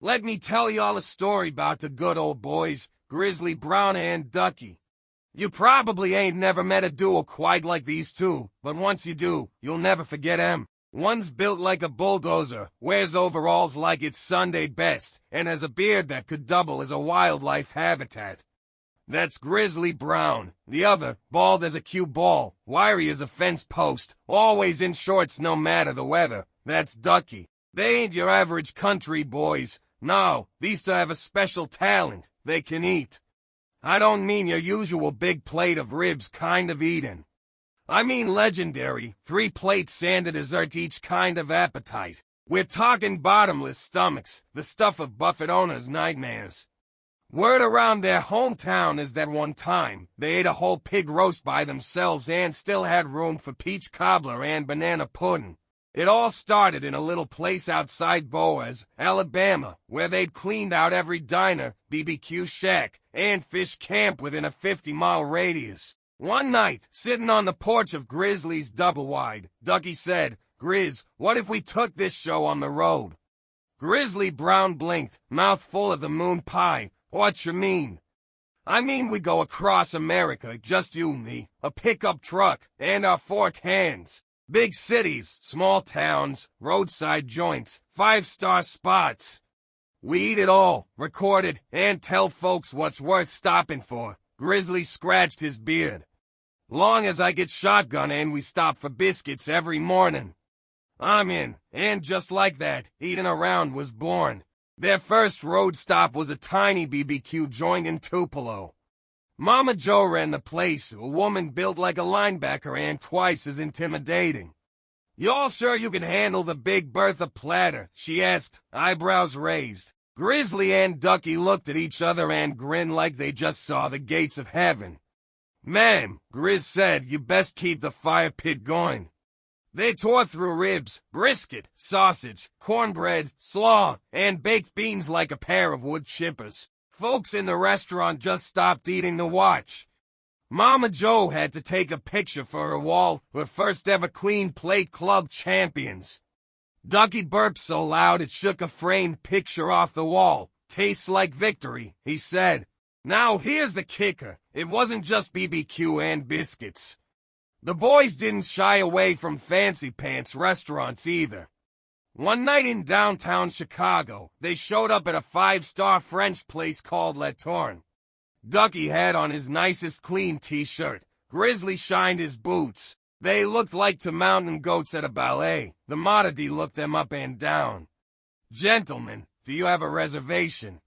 Let me tell y'all a story about the good old boys, Grizzly Brown and Duckie. You probably ain't never met a duo quite like these two, but once you do, you'll never forget 'em. One's built like a bulldozer, wears overalls like it's Sunday best, and has a beard that could double as a wildlife habitat. That's Grizzly Brown. The other, bald as a cue ball, wiry as a fence post, always in shorts no matter the weather. That's Duckie. They ain't your average country boys. No, these two have a special talent. They can eat. I don't mean your usual big plate of ribs kind of eating. I mean legendary, 3 plates and a dessert each kind of appetite. We're talking bottomless stomachs, the stuff of buffet owners' nightmares. Word around their hometown is that one time, they ate a whole pig roast by themselves and still had room for peach cobbler and banana pudding. It all started in a little place outside Boaz, Alabama, where they'd cleaned out every diner, BBQ shack, and fish camp within a 50-mile radius. One night, sitting on the porch of Grizzly's Double Wide, Duckie said, "Grizz, what if we took this show on the road?" Grizzly Brown blinked, mouth full of the moon pie. "What you mean?" "I mean we go across America, just you and me, a pickup truck, and our fork hands. Big cities, small towns, roadside joints, 5-star spots. We eat it all, record it, and tell folks what's worth stopping for." Grizzly scratched his beard. "Long as I get shotgun and we stop for biscuits every morning." I'm in, and just like that, Eatin Around was born. Their first road stop was a tiny BBQ joint in Tupelo. Mama Jo ran the place, a woman built like a linebacker and twice as intimidating. "Y'all sure you can handle the Big Bertha platter?" she asked, eyebrows raised. Grizzly and Duckie looked at each other and grinned like they just saw the gates of heaven. "Ma'am," Grizz said, "you best keep the fire pit going." They tore through ribs, brisket, sausage, cornbread, slaw, and baked beans like a pair of wood chippers. Folks in the restaurant just stopped eating to watch. Mama Jo had to take a picture for her wall, her first ever clean plate club champions. Duckie burped so loud it shook a framed picture off the wall. "Tastes like victory," he said. Now here's the kicker. It wasn't just BBQ and biscuits. The boys didn't shy away from fancy pants restaurants either. One night in downtown Chicago, they showed up at a 5-star French place called La Tourne. Duckie had on his nicest clean t-shirt. Grizzly shined his boots. They looked like two mountain goats at a ballet. The Modity looked them up and down. "Gentlemen, do you have a reservation?"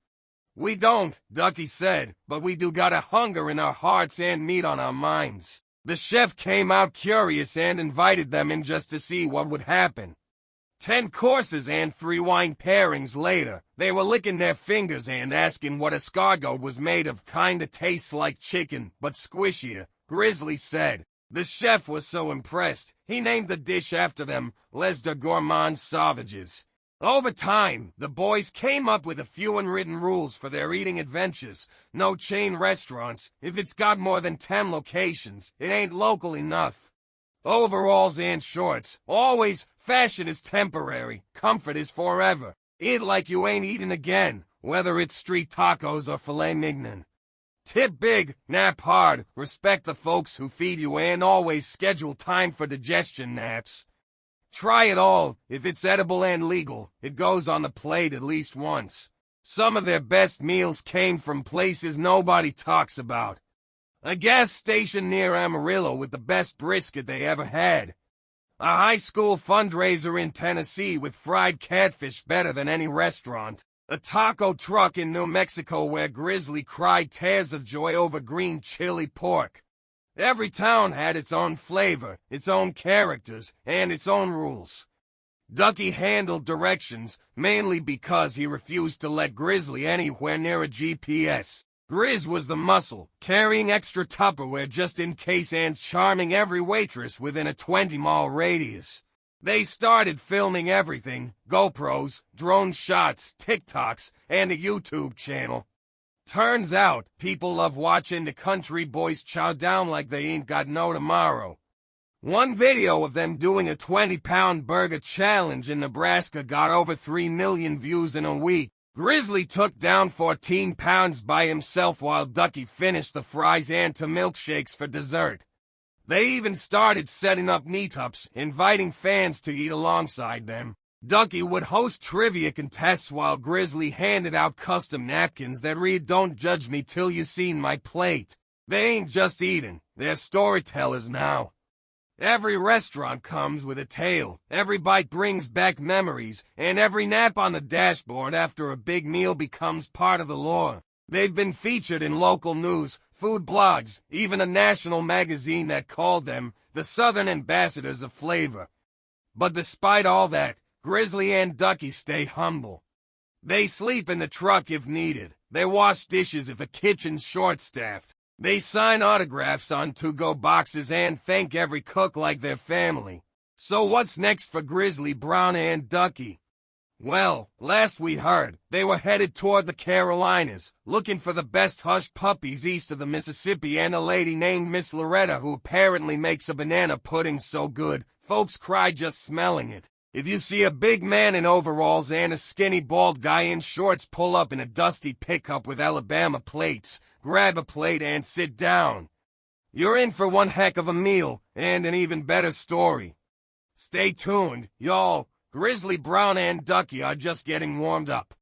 "We don't," Duckie said, "but we do got a hunger in our hearts and meat on our minds." The chef came out curious and invited them in just to see what would happen. 10 courses and 3 wine pairings later, they were licking their fingers and asking what escargot was made of. "Kinda tastes like chicken, but squishier," Grizzly said. The chef was so impressed, he named the dish after them, Les de Gourmand Sauvages. Over time, the boys came up with a few unwritten rules for their eating adventures. No chain restaurants. If it's got more than 10 locations, it ain't local enough. Overalls and shorts. Always, fashion is temporary. Comfort is forever. Eat like you ain't eating again, whether it's street tacos or filet mignon. Tip big, nap hard, respect the folks who feed you, and always schedule time for digestion naps. Try it all. If it's edible and legal, it goes on the plate at least once. Some of their best meals came from places nobody talks about. A gas station near Amarillo with the best brisket they ever had. A high school fundraiser in Tennessee with fried catfish better than any restaurant. A taco truck in New Mexico where Grizzly cried tears of joy over green chili pork. Every town had its own flavor, its own characters, and its own rules. Duckie handled directions, mainly because he refused to let Grizzly anywhere near a GPS. Grizz was the muscle, carrying extra Tupperware just in case and charming every waitress within a 20-mile radius. They started filming everything: GoPros, drone shots, TikToks, and a YouTube channel. Turns out, people love watching the country boys chow down like they ain't got no tomorrow. One video of them doing a 20-pound burger challenge in Nebraska got over 3 million views in a week. Grizzly took down 14 pounds by himself while Duckie finished the fries and 2 milkshakes for dessert. They even started setting up meetups, inviting fans to eat alongside them. Duckie would host trivia contests while Grizzly handed out custom napkins that read, "Don't judge me till you seen my plate." They ain't just eating, they're storytellers now. Every restaurant comes with a tale, every bite brings back memories, and every nap on the dashboard after a big meal becomes part of the lore. They've been featured in local news, food blogs, even a national magazine that called them the Southern Ambassadors of Flavor. But despite all that, Grizzly and Duckie stay humble. They sleep in the truck if needed. They wash dishes if a kitchen's short-staffed. They sign autographs on to-go boxes and thank every cook like their family. So what's next for Grizzly Brown and Duckie? Well, last we heard, they were headed toward the Carolinas, looking for the best hush puppies east of the Mississippi and a lady named Miss Loretta who apparently makes a banana pudding so good, folks cry just smelling it. If you see a big man in overalls and a skinny bald guy in shorts pull up in a dusty pickup with Alabama plates, grab a plate and sit down. You're in for one heck of a meal, and an even better story. Stay tuned, y'all. Grizzly Brown and Duckie are just getting warmed up.